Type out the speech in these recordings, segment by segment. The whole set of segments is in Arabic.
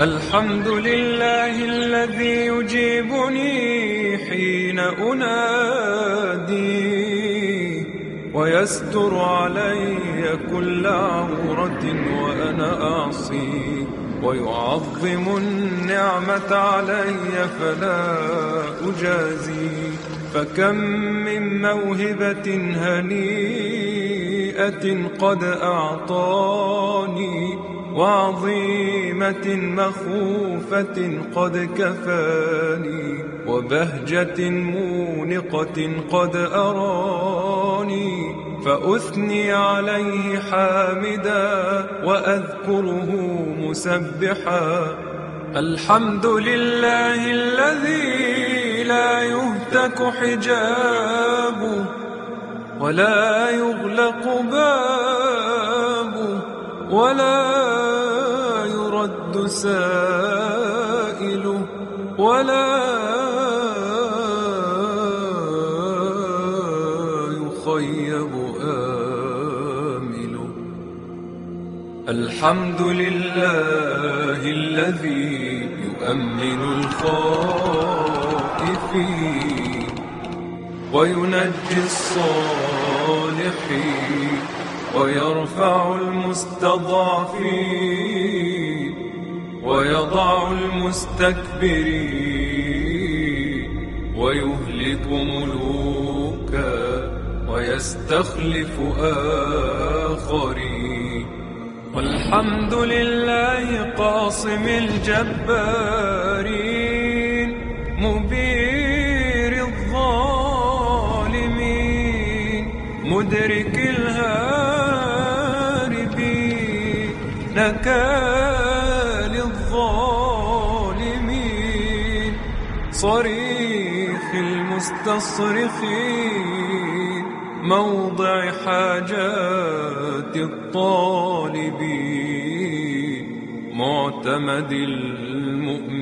الحمد لله الذي يجيبني حين أنادي ويستر علي كل عورة وأنا أعصي ويعظم النعمة علي فلا أجازي. فكم من موهبة هنيئة قد أعطاني وعظيمة مخوفة قد كفاني وبهجة مونقة قد أراني فأثني عليه حامدا وأذكره مسبحا. الحمد لله الذي لا يهتك حجابه ولا يغلق بابه ولا يرد سائله ولا يخيب آمله. الحمد لله الذي يؤمن الخائفين وينجي الصالحين ويرفع المستضعفين ويضع المستكبرين ويهلك ملوكا ويستخلف آخرين. والحمد لله قاصم الجبارين مبير الظالمين مدرك الهاربين نكال الظالمين صريخ المستصرخين موضع حاجات الطالبين معتمد المؤمنين.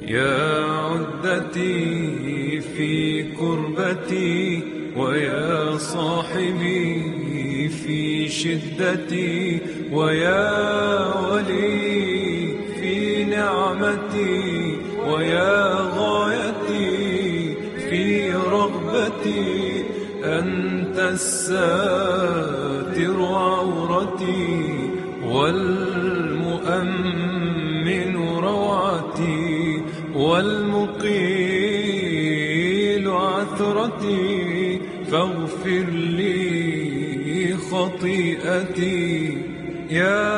يا عدتي في كربتي ويا صاحبي في شدتي ويا ولي في نعمتي ويا غايتي في رغبتي أنت الساتر عورتي والمؤمن روعتي والمقيل عثرتي فاغفر لي خطيئتي. يا